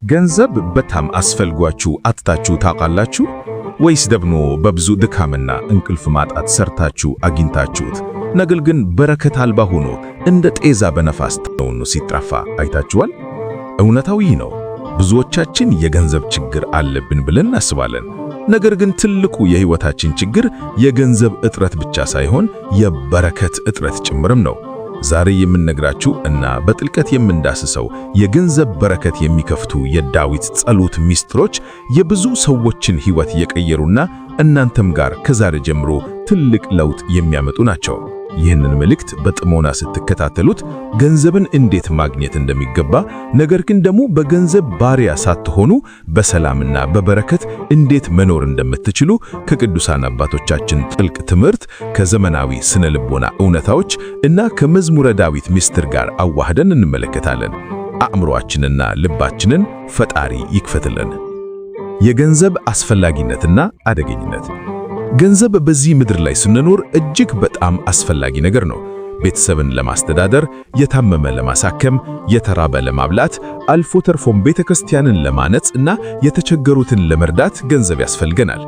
ገንዘብ በጣም አስፈልጓችሁ አጥታችሁ ታውቃላችሁ? ወይስ ደግሞ በብዙ ድካምና እንቅልፍ ማጣት ሰርታችሁ አግኝታችሁት ነገር ግን በረከት አልባ ሆኖ እንደ ጤዛ በነፋስ ተውኖ ሲጠፋ አይታችኋል? እውነታው ይህ ነው። ብዙዎቻችን የገንዘብ ችግር አለብን ብለን እናስባለን። ነገር ግን ትልቁ የህይወታችን ችግር የገንዘብ እጥረት ብቻ ሳይሆን የበረከት እጥረት ጭምርም ነው። ዛሬ የምንነግራችሁ እና በጥልቀት የምንዳስሰው የገንዘብ በረከት የሚከፍቱ የዳዊት ጸሎት ሚስጥሮች የብዙ ሰዎችን ህይወት የቀየሩና እናንተም ጋር ከዛሬ ጀምሮ ትልቅ ለውጥ የሚያመጡ ናቸው። ይህንን መልእክት በጥሞና ስትከታተሉት ገንዘብን እንዴት ማግኘት እንደሚገባ፣ ነገር ግን ደግሞ በገንዘብ ባሪያ ሳትሆኑ በሰላምና በበረከት እንዴት መኖር እንደምትችሉ ከቅዱሳን አባቶቻችን ጥልቅ ትምህርት፣ ከዘመናዊ ስነ ልቦና እውነታዎች እና ከመዝሙረ ዳዊት ምስጢር ጋር አዋህደን እንመለከታለን። አእምሮአችንና ልባችንን ፈጣሪ ይክፈትልን። የገንዘብ አስፈላጊነትና አደገኝነት። ገንዘብ በዚህ ምድር ላይ ስንኖር እጅግ በጣም አስፈላጊ ነገር ነው። ቤተሰብን ለማስተዳደር፣ የታመመ ለማሳከም፣ የተራበ ለማብላት፣ አልፎ ተርፎም ቤተክርስቲያንን ለማነጽ እና የተቸገሩትን ለመርዳት ገንዘብ ያስፈልገናል።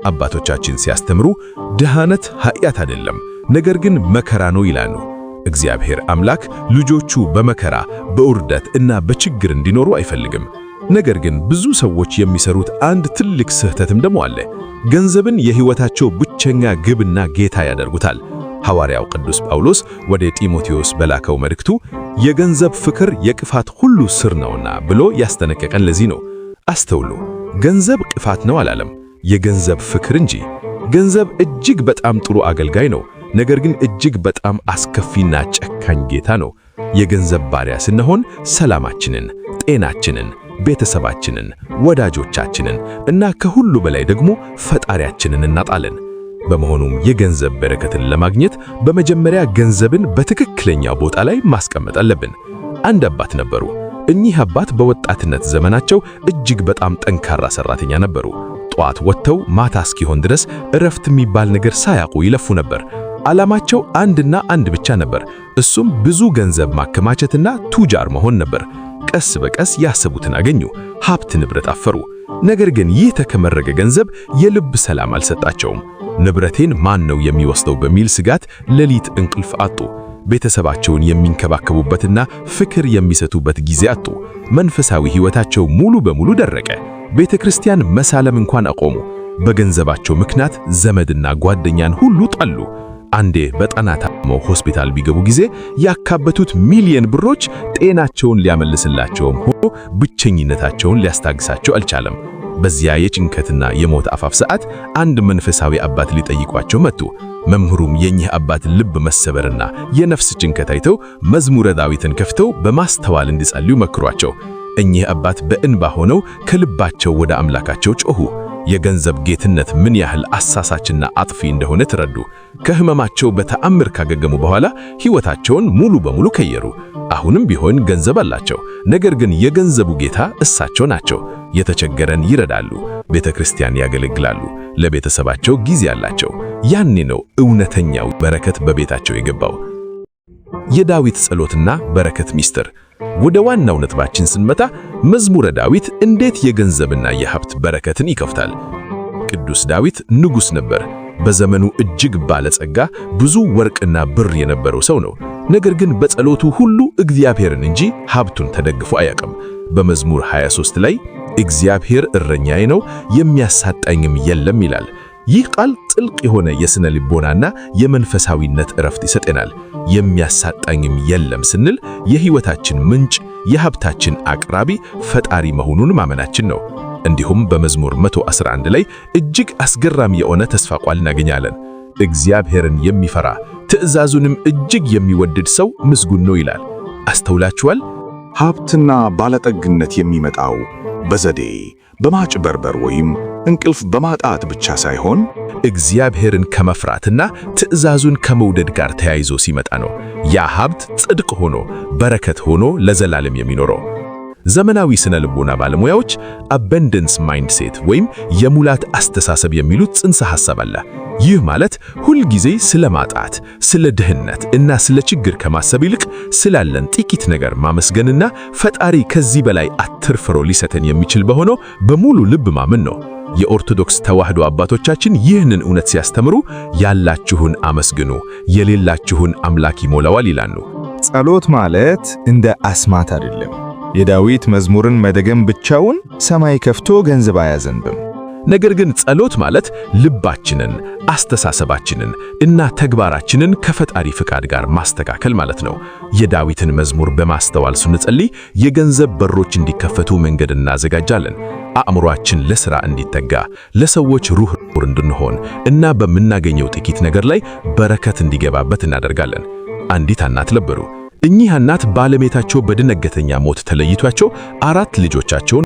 አባቶቻችን ሲያስተምሩ ድሃነት ኃጢአት አይደለም፣ ነገር ግን መከራ ነው ይላሉ። እግዚአብሔር አምላክ ልጆቹ በመከራ በውርደት እና በችግር እንዲኖሩ አይፈልግም። ነገር ግን ብዙ ሰዎች የሚሰሩት አንድ ትልቅ ስህተትም ደግሞ አለ። ገንዘብን የህይወታቸው ብቸኛ ግብና ጌታ ያደርጉታል። ሐዋርያው ቅዱስ ጳውሎስ ወደ ጢሞቴዎስ በላከው መልእክቱ የገንዘብ ፍቅር የክፋት ሁሉ ስር ነውና ብሎ ያስጠነቀቀን ለዚህ ነው። አስተውሉ፣ ገንዘብ ክፋት ነው አላለም፣ የገንዘብ ፍቅር እንጂ። ገንዘብ እጅግ በጣም ጥሩ አገልጋይ ነው፣ ነገር ግን እጅግ በጣም አስከፊና ጨካኝ ጌታ ነው። የገንዘብ ባሪያ ስንሆን ሰላማችንን፣ ጤናችንን፣ ቤተሰባችንን፣ ወዳጆቻችንን እና ከሁሉ በላይ ደግሞ ፈጣሪያችንን እናጣለን። በመሆኑም የገንዘብ በረከትን ለማግኘት በመጀመሪያ ገንዘብን በትክክለኛ ቦታ ላይ ማስቀመጥ አለብን። አንድ አባት ነበሩ። እኚህ አባት በወጣትነት ዘመናቸው እጅግ በጣም ጠንካራ ሰራተኛ ነበሩ። ጠዋት ወጥተው ማታ እስኪሆን ድረስ እረፍት የሚባል ነገር ሳያውቁ ይለፉ ነበር። ዓላማቸው አንድና አንድ ብቻ ነበር። እሱም ብዙ ገንዘብ ማከማቸትና ቱጃር መሆን ነበር። ቀስ በቀስ ያሰቡትን አገኙ፣ ሀብት ንብረት አፈሩ። ነገር ግን ይህ ተከመረገ ገንዘብ የልብ ሰላም አልሰጣቸውም። ንብረቴን ማን ነው የሚወስደው በሚል ስጋት ሌሊት እንቅልፍ አጡ። ቤተሰባቸውን የሚንከባከቡበትና ፍቅር የሚሰጡበት ጊዜ አጡ። መንፈሳዊ ሕይወታቸው ሙሉ በሙሉ ደረቀ። ቤተ ክርስቲያን መሳለም እንኳን አቆሙ። በገንዘባቸው ምክንያት ዘመድና ጓደኛን ሁሉ ጠሉ። አንዴ በጠና ታመው ሆስፒታል ቢገቡ ጊዜ ያካበቱት ሚሊዮን ብሮች ጤናቸውን ሊያመልስላቸውም ሆኖ ብቸኝነታቸውን ሊያስታግሳቸው አልቻለም። በዚያ የጭንቀትና የሞት አፋፍ ሰዓት አንድ መንፈሳዊ አባት ሊጠይቋቸው መጡ። መምህሩም የኚህ አባት ልብ መሰበርና የነፍስ ጭንቀት አይተው መዝሙረ ዳዊትን ከፍተው በማስተዋል እንዲጸልዩ መክሯቸው። እኚህ አባት በእንባ ሆነው ከልባቸው ወደ አምላካቸው ጮኹ። የገንዘብ ጌትነት ምን ያህል አሳሳችና አጥፊ እንደሆነ ተረዱ። ከህመማቸው በተአምር ካገገሙ በኋላ ሕይወታቸውን ሙሉ በሙሉ ቀየሩ። አሁንም ቢሆን ገንዘብ አላቸው፣ ነገር ግን የገንዘቡ ጌታ እሳቸው ናቸው። የተቸገረን ይረዳሉ፣ ቤተክርስቲያን ያገለግላሉ፣ ለቤተሰባቸው ጊዜ አላቸው። ያኔ ነው እውነተኛው በረከት በቤታቸው የገባው። የዳዊት ጸሎትና በረከት ሚስጥር። ወደ ዋናው ነጥባችን ስንመጣ መዝሙረ ዳዊት እንዴት የገንዘብና የሀብት በረከትን ይከፍታል? ቅዱስ ዳዊት ንጉሥ ነበር። በዘመኑ እጅግ ባለጸጋ፣ ብዙ ወርቅና ብር የነበረው ሰው ነው። ነገር ግን በጸሎቱ ሁሉ እግዚአብሔርን እንጂ ሀብቱን ተደግፎ አያውቅም። በመዝሙር 23 ላይ እግዚአብሔር እረኛዬ ነው የሚያሳጣኝም የለም ይላል። ይህ ቃል ጥልቅ የሆነ የስነ ልቦናና የመንፈሳዊነት እረፍት ይሰጠናል። የሚያሳጣኝም የለም ስንል የህይወታችን ምንጭ፣ የሀብታችን አቅራቢ ፈጣሪ መሆኑን ማመናችን ነው። እንዲሁም በመዝሙር 111 ላይ እጅግ አስገራሚ የሆነ ተስፋ ቃል እናገኛለን። እግዚአብሔርን የሚፈራ ትእዛዙንም እጅግ የሚወድድ ሰው ምስጉን ነው ይላል። አስተውላችኋል? ሀብትና ባለጠግነት የሚመጣው በዘዴ በማጭበርበር ወይም እንቅልፍ በማጣት ብቻ ሳይሆን እግዚአብሔርን ከመፍራትና ትእዛዙን ከመውደድ ጋር ተያይዞ ሲመጣ ነው። ያ ሀብት ጽድቅ ሆኖ በረከት ሆኖ ለዘላለም የሚኖረው። ዘመናዊ ስነ ልቦና ባለሙያዎች አበንደንስ ማይንድሴት ወይም የሙላት አስተሳሰብ የሚሉት ጽንሰ ሐሳብ አለ። ይህ ማለት ሁል ጊዜ ስለ ማጣት፣ ስለ ድህነት እና ስለ ችግር ከማሰብ ይልቅ ስላለን ጥቂት ነገር ማመስገንና ፈጣሪ ከዚህ በላይ አትርፍሮ ሊሰጠን የሚችል በሆነው በሙሉ ልብ ማመን ነው። የኦርቶዶክስ ተዋህዶ አባቶቻችን ይህንን እውነት ሲያስተምሩ ያላችሁን አመስግኑ፣ የሌላችሁን አምላክ ይሞላዋል ይላሉ። ጸሎት ማለት እንደ አስማት አይደለም። የዳዊት መዝሙርን መደገም ብቻውን ሰማይ ከፍቶ ገንዘብ አያዘንብም። ነገር ግን ጸሎት ማለት ልባችንን፣ አስተሳሰባችንን እና ተግባራችንን ከፈጣሪ ፍቃድ ጋር ማስተካከል ማለት ነው። የዳዊትን መዝሙር በማስተዋል ስንጸልይ የገንዘብ በሮች እንዲከፈቱ መንገድ እናዘጋጃለን። አእምሮአችን ለሥራ እንዲተጋ፣ ለሰዎች ሩህ እንድንሆን እና በምናገኘው ጥቂት ነገር ላይ በረከት እንዲገባበት እናደርጋለን። አንዲት እናት ነበሩ። እኚህ እናት ባለቤታቸው በድንገተኛ ሞት ተለይቷቸው 4 ልጆቻቸውን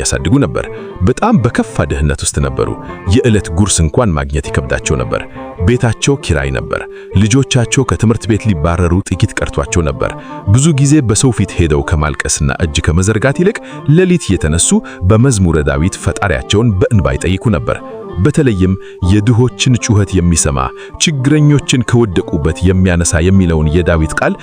ያሳድጉ ነበር። በጣም በከፋ ድህነት ውስጥ ነበሩ። የዕለት ጉርስ እንኳን ማግኘት ይከብዳቸው ነበር። ቤታቸው ኪራይ ነበር። ልጆቻቸው ከትምህርት ቤት ሊባረሩ ጥቂት ቀርቷቸው ነበር። ብዙ ጊዜ በሰው ፊት ሄደው ከማልቀስና እጅ ከመዘርጋት ይልቅ ሌሊት የተነሱ በመዝሙረ ዳዊት ፈጣሪያቸውን በእንባ ይጠይቁ ነበር። በተለይም የድሆችን ጩኸት የሚሰማ ችግረኞችን ከወደቁበት የሚያነሳ የሚለውን የዳዊት ቃል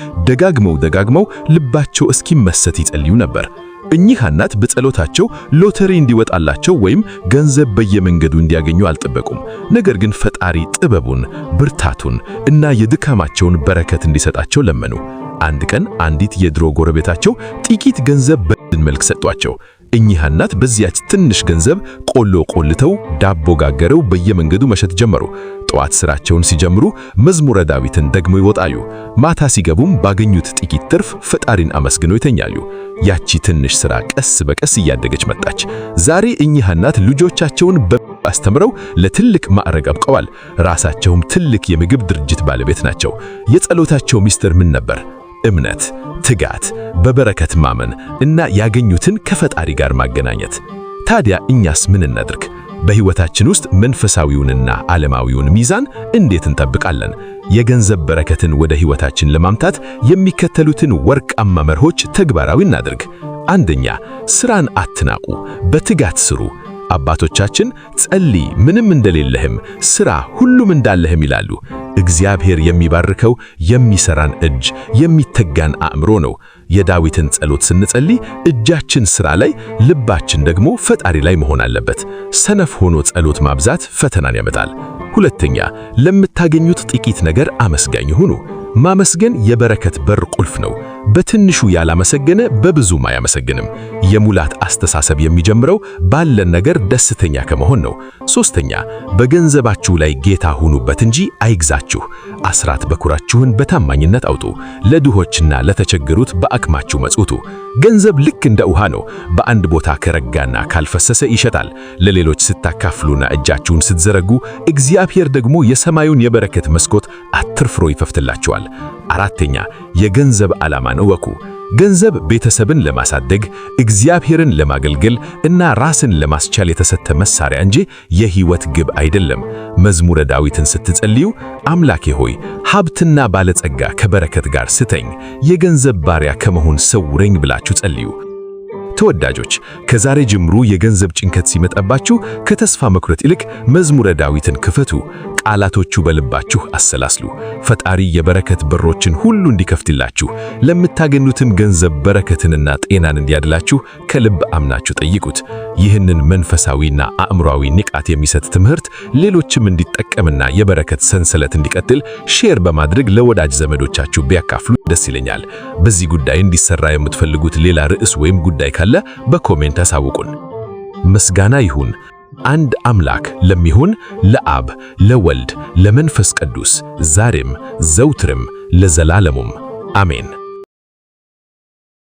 ደጋግመው ልባቸው እስኪመሰት ይጸልዩ ነበር። እኚህ እናት በጸሎታቸው ሎተሪ እንዲወጣላቸው ወይም ገንዘብ በየመንገዱ እንዲያገኙ አልጠበቁም። ነገር ግን ፈጣሪ ጥበቡን፣ ብርታቱን እና የድካማቸውን በረከት እንዲሰጣቸው ለመኑ። አንድ ቀን አንዲት የድሮ ጎረቤታቸው ጥቂት ገንዘብ በድን መልክ ሰጧቸው። እኚህ እናት በዚያች ትንሽ ገንዘብ ቆሎ ቆልተው ዳቦ ጋገረው በየመንገዱ መሸጥ ጀመሩ። ጠዋት ስራቸውን ሲጀምሩ መዝሙረ ዳዊትን ደግሞ ይወጣሉ። ማታ ሲገቡም ባገኙት ጥቂት ትርፍ ፈጣሪን አመስግነው ይተኛሉ። ያቺ ትንሽ ሥራ ቀስ በቀስ እያደገች መጣች። ዛሬ እኚህ እናት ልጆቻቸውን አስተምረው ለትልቅ ማዕረግ አብቀዋል። ራሳቸውም ትልቅ የምግብ ድርጅት ባለቤት ናቸው። የጸሎታቸው ሚስጥር ምን ነበር? እምነት፣ ትጋት፣ በበረከት ማመን እና ያገኙትን ከፈጣሪ ጋር ማገናኘት። ታዲያ እኛስ ምን እናድርግ? በሕይወታችን ውስጥ መንፈሳዊውንና ዓለማዊውን ሚዛን እንዴት እንጠብቃለን? የገንዘብ በረከትን ወደ ሕይወታችን ለማምጣት የሚከተሉትን ወርቃማ መርሆች ተግባራዊ እናድርግ። አንደኛ፣ ሥራን አትናቁ፣ በትጋት ስሩ። አባቶቻችን ጸልይ ምንም እንደሌለህም ሥራ ሁሉም እንዳለህም ይላሉ። እግዚአብሔር የሚባርከው የሚሰራን እጅ፣ የሚተጋን አእምሮ ነው። የዳዊትን ጸሎት ስንጸልይ እጃችን ሥራ ላይ፣ ልባችን ደግሞ ፈጣሪ ላይ መሆን አለበት። ሰነፍ ሆኖ ጸሎት ማብዛት ፈተናን ያመጣል። ሁለተኛ፣ ለምታገኙት ጥቂት ነገር አመስጋኝ ሁኑ። ማመስገን የበረከት በር ቁልፍ ነው። በትንሹ ያላመሰገነ በብዙም አያመሰግንም። የሙላት አስተሳሰብ የሚጀምረው ባለን ነገር ደስተኛ ከመሆን ነው። ሶስተኛ፣ በገንዘባችሁ ላይ ጌታ ሁኑበት እንጂ አይግዛችሁ። አስራት በኩራችሁን በታማኝነት አውጡ። ለድሆችና ለተቸገሩት በአቅማችሁ መጽውቱ። ገንዘብ ልክ እንደ ውሃ ነው። በአንድ ቦታ ከረጋና ካልፈሰሰ ይሸጣል። ለሌሎች ስታካፍሉና እጃችሁን ስትዘረጉ እግዚአብሔር ደግሞ የሰማዩን የበረከት መስኮት አትርፍሮ ይከፍትላችኋል። አራተኛ፣ የገንዘብ ዓላማን እወቁ። ገንዘብ ቤተሰብን ለማሳደግ፣ እግዚአብሔርን ለማገልገል እና ራስን ለማስቻል የተሰጠ መሳሪያ እንጂ የሕይወት ግብ አይደለም። መዝሙረ ዳዊትን ስትጸልዩ አምላኬ ሆይ ሀብትና ባለጸጋ ከበረከት ጋር ስጠኝ፣ የገንዘብ ባሪያ ከመሆን ሰውረኝ ብላችሁ ጸልዩ። ተወዳጆች፣ ከዛሬ ጀምሮ የገንዘብ ጭንቀት ሲመጣባችሁ ከተስፋ መኩረጥ ይልቅ መዝሙረ ዳዊትን ክፈቱ። ቃላቶቹ በልባችሁ አሰላስሉ። ፈጣሪ የበረከት በሮችን ሁሉ እንዲከፍትላችሁ፣ ለምታገኙትም ገንዘብ በረከትንና ጤናን እንዲያድላችሁ ከልብ አምናችሁ ጠይቁት። ይህንን መንፈሳዊና አእምሯዊ ንቃት የሚሰጥ ትምህርት ሌሎችም እንዲጠቀምና የበረከት ሰንሰለት እንዲቀጥል ሼር በማድረግ ለወዳጅ ዘመዶቻችሁ ቢያካፍሉ ደስ ይለኛል። በዚህ ጉዳይ እንዲሰራ የምትፈልጉት ሌላ ርዕስ ወይም ጉዳይ ካለ በኮሜንት አሳውቁን። ምስጋና ይሁን አንድ አምላክ ለሚሆን ለአብ ለወልድ ለመንፈስ ቅዱስ ዛሬም ዘውትርም ለዘላለሙም አሜን።